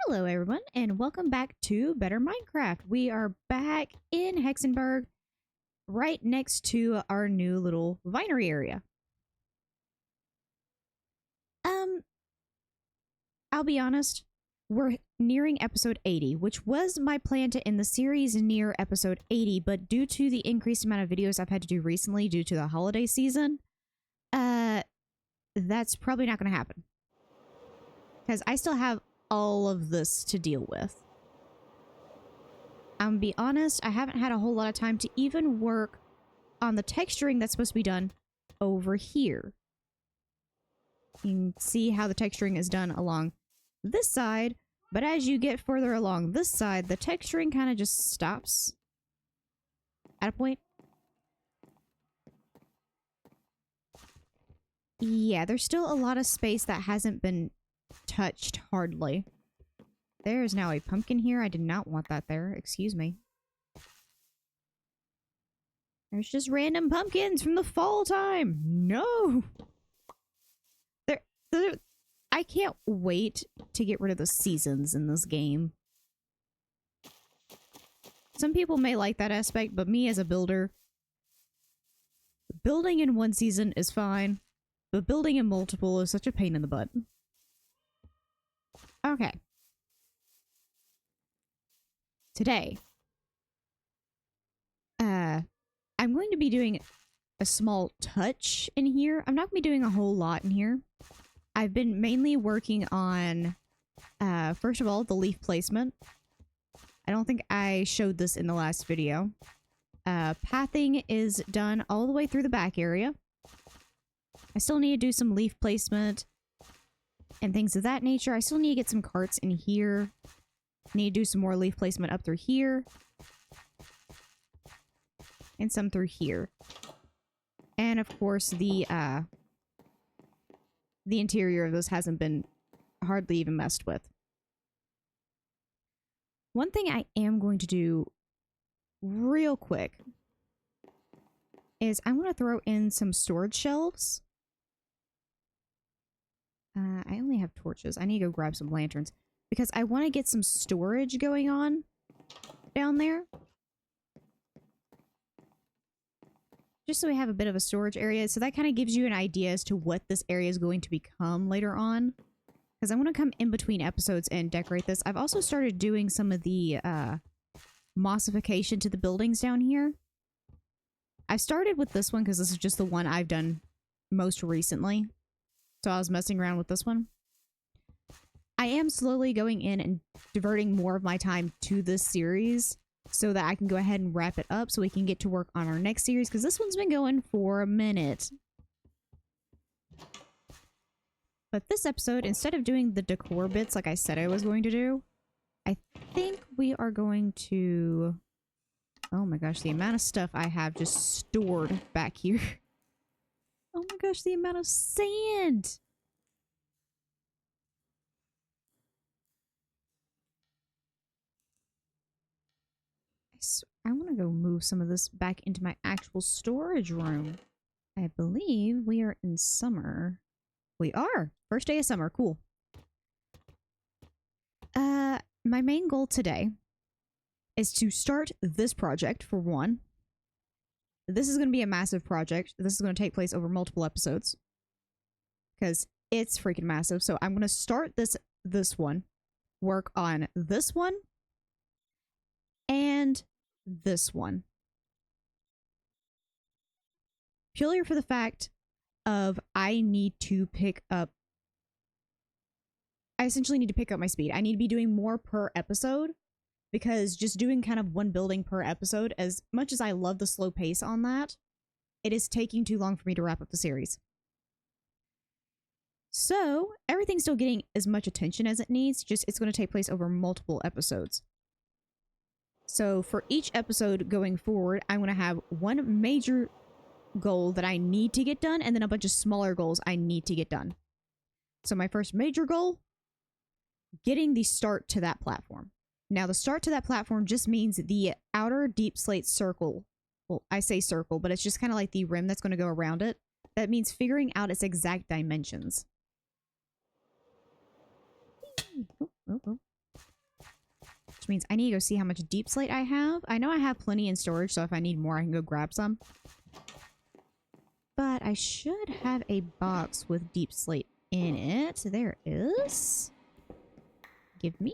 Hello everyone and welcome back to Better Minecraft. We are back in Hexenberg, right next to our new little vinery area. I'll be honest, we're nearing episode 80, which was my plan to end the series near episode 80, but due to the increased amount of videos I've had to do recently due to the holiday season, that's probably not going to happen. Because I still have all of this to deal with. I'm gonna be honest, I haven't had a whole lot of time to even work on the texturing that's supposed to be done over here. You can see how the texturing is done along this side, but as you get further along this side, the texturing kind of just stops at a point. Yeah, there's still a lot of space that hasn't been touched hardly. There is now a pumpkin here. I did not want that there. Excuse me. There's just random pumpkins from the fall time. No! I can't wait to get rid of the seasons in this game. Some people may like that aspect, but me as a builder, building in one season is fine, but building in multiple is such a pain in the butt. Okay. Today, I'm going to be doing a small touch in here. I'm not going to be doing a whole lot in here. I've been mainly working on, first of all, the leaf placement. I don't think I showed this in the last video. Pathing is done all the way through the back area. I still need to do some leaf placement and things of that nature. I still need to get some carts in here. Need to do some more leaf placement up through here. And some through here. And of course the interior of this hasn't been hardly even messed with. One thing I am going to do real quick is I want to throw in some storage shelves. I only have torches. I need to go grab some lanterns because I want to get some storage going on down there. Just so we have a bit of a storage area. So that kind of gives you an idea as to what this area is going to become later on. Because I want to come in between episodes and decorate this. I've also started doing some of the mossification to the buildings down here. I started with this one because this is just the one I've done most recently. So I was messing around with this one. I am slowly going in and diverting more of my time to this series so that I can go ahead and wrap it up so we can get to work on our next series because this one's been going for a minute. But this episode, instead of doing the decor bits like I said I was going to do, I think we are going to... Oh my gosh, the amount of stuff I have just stored back here. Oh my gosh, the amount of sand! I want to go move some of this back into my actual storage room. I believe we are in summer. We are! First day of summer. Cool. My main goal today is to start this project, for one. This is going to be a massive project. This is going to take place over multiple episodes. Because it's freaking massive. So I'm going to start this one. Work on this one. And this one. Purely for the fact of I essentially need to pick up my speed. I need to be doing more per episode because just doing kind of one building per episode, as much as I love the slow pace on that, it is taking too long for me to wrap up the series. So everything's still getting as much attention as it needs, just it's going to take place over multiple episodes. So for each episode going forward, I'm going to have one major goal that I need to get done and then a bunch of smaller goals I need to get done. So my first major goal, getting the start to that platform. Now the start to that platform just means the outer deep slate circle. Well, I say circle, but it's just kind of like the rim that's going to go around it. That means figuring out its exact dimensions. Oh. which means I need to go see how much deep slate I have. I know I have plenty in storage, so if I need more, I can go grab some. But I should have a box with deep slate in it. There is. Give me.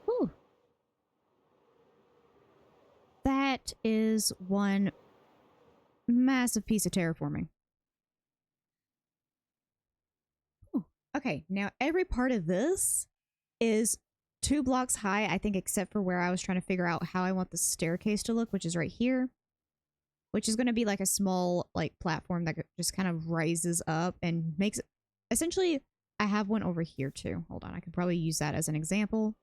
Whew. That is one massive piece of terraforming. Ooh. Okay, now every part of this is 2 blocks high, I think, except for where I was trying to figure out how I want the staircase to look, which is right here. Which is going to be like a small like platform that just kind of rises up and makes it... Essentially, I have one over here too. Hold on, I could probably use that as an example.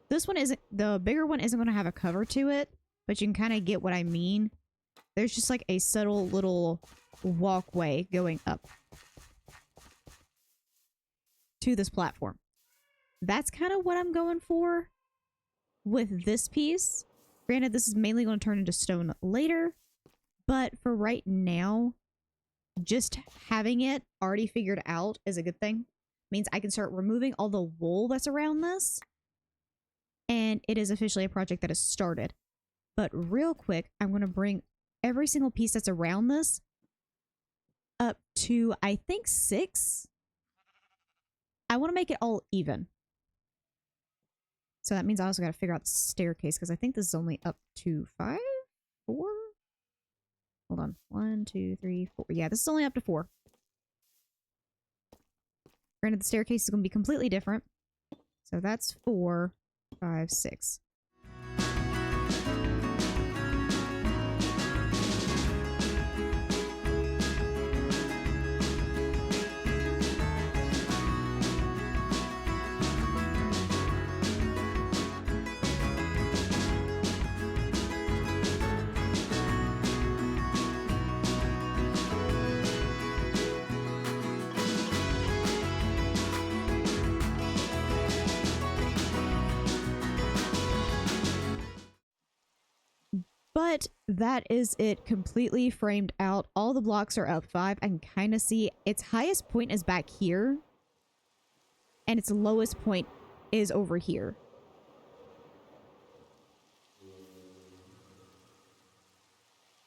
This one isn't... The bigger one isn't going to have a cover to it, but you can kind of get what I mean. There's just like a subtle little walkway going up to this platform. That's kind of what I'm going for with this piece. Granted, this is mainly going to turn into stone later, but for right now, just having it already figured out is a good thing. Means I can start removing all the wool that's around this, and it is officially a project that has started. But real quick, I'm going to bring every single piece that's around this up to, I think, 6. I want to make it all even. So that means I also got to figure out the staircase, because I think this is only up to 5? 4? Hold on. 1, 2, 3, 4. Yeah, this is only up to 4. Granted, the staircase is going to be completely different. So that's 4, 5, 6. But that is it completely framed out. All the blocks are up 5. I can kind of see its highest point is back here. And its lowest point is over here.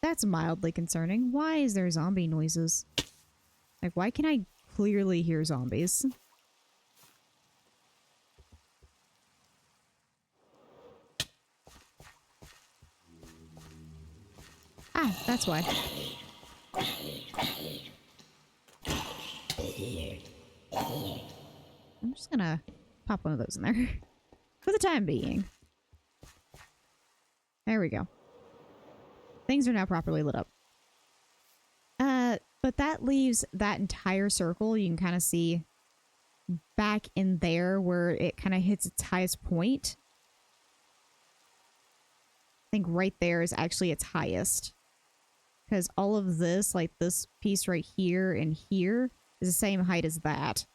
That's mildly concerning. Why is there zombie noises? Like, why can I clearly hear zombies? Ah, that's why. I'm just gonna pop one of those in there. For the time being. There we go. Things are now properly lit up. But that leaves that entire circle. You can kind of see back in there where it kind of hits its highest point. I think right there is actually its highest. Because all of this, like this piece right here and here, is the same height as that.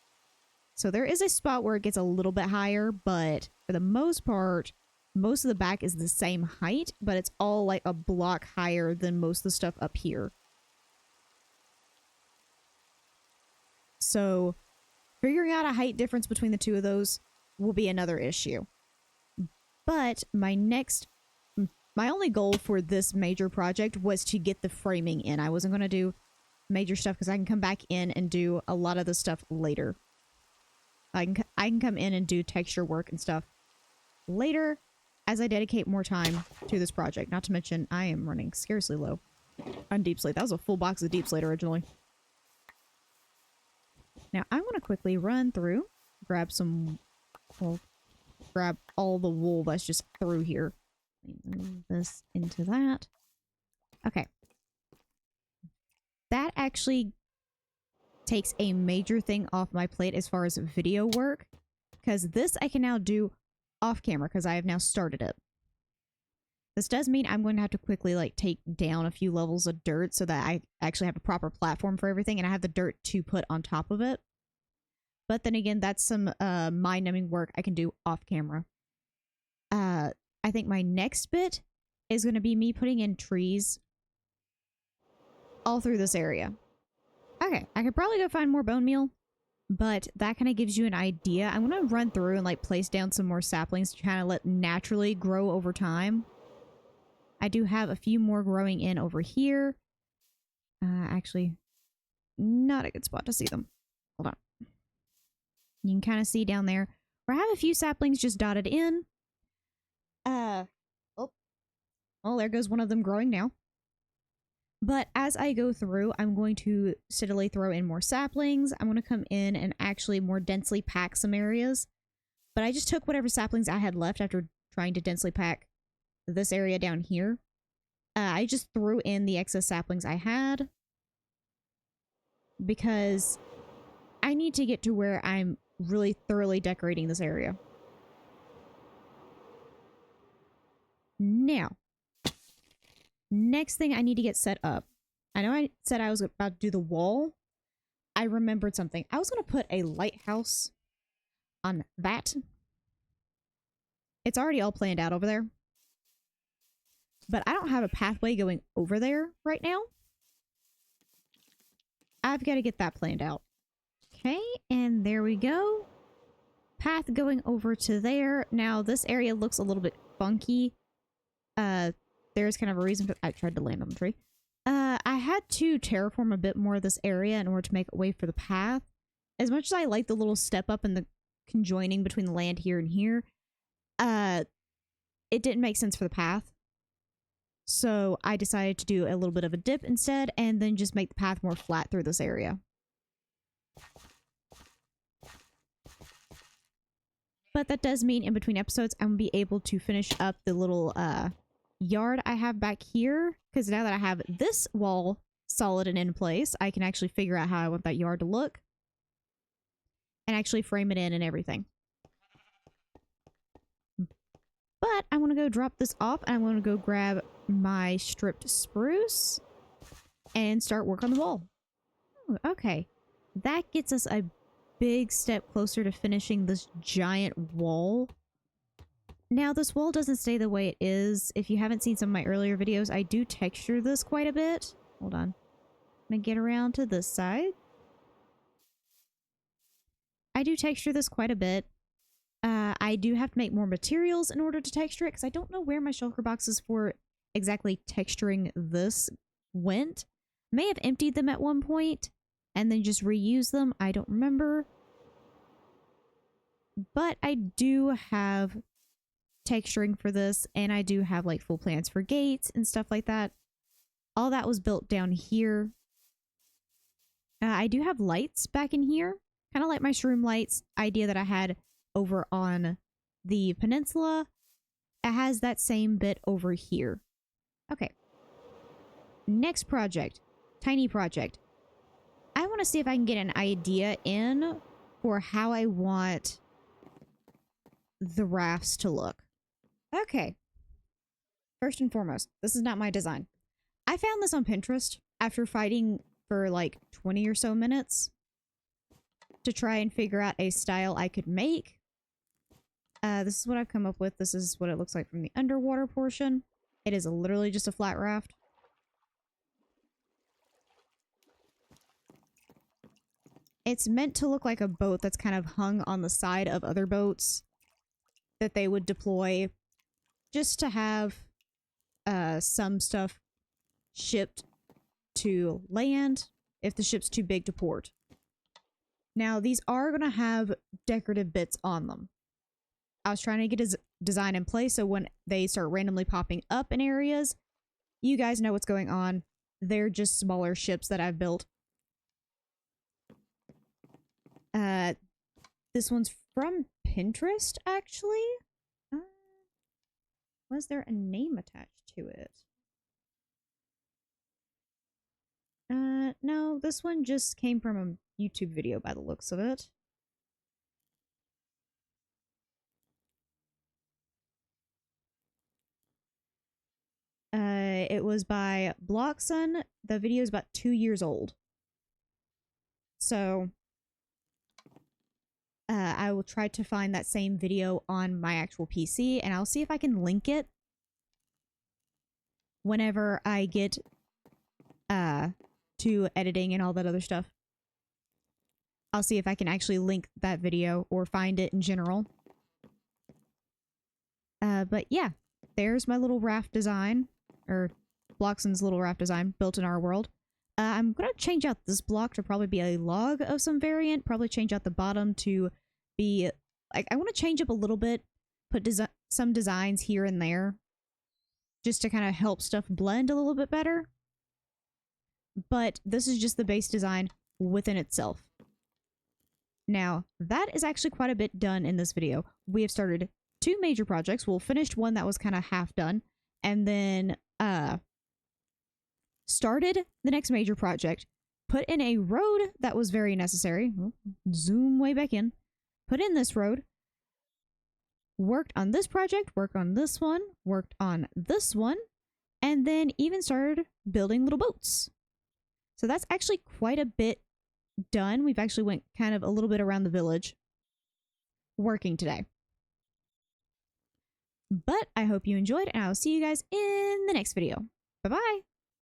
So there is a spot where it gets a little bit higher, but for the most part, most of the back is the same height, but it's all like a block higher than most of the stuff up here. So figuring out a height difference between the two of those will be another issue. But my only goal for this major project was to get the framing in. I wasn't going to do major stuff because I can come back in and do a lot of the stuff later. I can come in and do texture work and stuff later as I dedicate more time to this project. Not to mention, I am running scarcely low on deep slate. That was a full box of deep slate originally. Now, I want to quickly run through, grab all the wool that's just through here. Move this into that. Okay. That actually takes a major thing off my plate as far as video work, because this I can now do off camera because I have now started it. This does mean I'm going to have to quickly like take down a few levels of dirt so that I actually have a proper platform for everything and I have the dirt to put on top of it. But then again, that's some mind-numbing work I can do off camera. I think my next bit is going to be me putting in trees all through this area. Okay, I could probably go find more bone meal, but that kind of gives you an idea. I'm going to run through and like place down some more saplings to kind of let naturally grow over time. I do have a few more growing in over here. Actually, not a good spot to see them. Hold on. You can kind of see down there where I have a few saplings just dotted in. Oh, there goes one of them growing now. But as I go through, I'm going to steadily throw in more saplings. I'm going to come in and actually more densely pack some areas. But I just took whatever saplings I had left after trying to densely pack this area down here. I just threw in the excess saplings I had because I need to get to where I'm really thoroughly decorating this area. Now, next thing I need to get set up. I know I said I was about to do the wall. I remembered something. I was going to put a lighthouse on that. It's already all planned out over there. But I don't have a pathway going over there right now. I've got to get that planned out. Okay, and there we go. Path going over to there. Now, this area looks a little bit funky. There's kind of a reason for... I tried to land on the tree. I had to terraform a bit more of this area in order to make a way for the path. As much as I like the little step up and the conjoining between the land here and here, it didn't make sense for the path. So I decided to do a little bit of a dip instead and then just make the path more flat through this area. But that does mean in between episodes, I'm going to be able to finish up the little yard I have back here. Because now that I have this wall solid and in place, I can actually figure out how I want that yard to look. And actually frame it in and everything. But I want to go drop this off and I want to go grab my stripped spruce and start work on the wall. Ooh, okay. That gets us a big step closer to finishing this giant wall. Now, this wall doesn't stay the way it is. If you haven't seen some of my earlier videos, I do texture this quite a bit. Hold on. I'm gonna get around to this side. I do texture this quite a bit. I do have to make more materials in order to texture it, because I don't know where my shulker boxes for exactly texturing this went. May have emptied them at one point and then just reuse them. I don't remember. But I do have texturing for this, and I do have like full plans for gates and stuff like that. All that was built down here. I do have lights back in here, kind of like my shroom lights idea that I had over on the peninsula. It has that same bit over here. Okay. Next project. Tiny project. I want to see if I can get an idea in for how I want the rafts to look. Okay. First and foremost, this is not my design. I found this on Pinterest after fighting for like 20 or so minutes to try and figure out a style I could make. This is what I've come up with. This is what it looks like from the underwater portion. It is literally just a flat raft. It's meant to look like a boat that's kind of hung on the side of other boats that they would deploy just to have some stuff shipped to land if the ship's too big to port. Now, these are going to have decorative bits on them. I was trying to get a design in place so when they start randomly popping up in areas, you guys know what's going on. They're just smaller ships that I've built. This one's from Pinterest, actually. Was there a name attached to it? No, this one just came from a YouTube video by the looks of it. It was by Blockson. The video is about 2 years old. So, I will try to find that same video on my actual PC, and I'll see if I can link it whenever I get to editing and all that other stuff. I'll see if I can actually link that video or find it in general. But yeah, there's my little raft design, or Bloxon's little raft design built in our world. I'm going to change out this block to probably be a log of some variant, probably change out the bottom to be, like, I want to change up a little bit, put some designs here and there, just to kind of help stuff blend a little bit better. But this is just the base design within itself. Now, that is actually quite a bit done in this video. We have started 2 major projects. We'll finished one that was kind of half done, and then started the next major project, put in a road that was very necessary. Zoom way back in. Put in this road. Worked on this project, worked on this one, worked on this one, and then even started building little boats. So that's actually quite a bit done. We've actually went kind of a little bit around the village working today. But I hope you enjoyed, and I will see you guys in the next video. Bye-bye!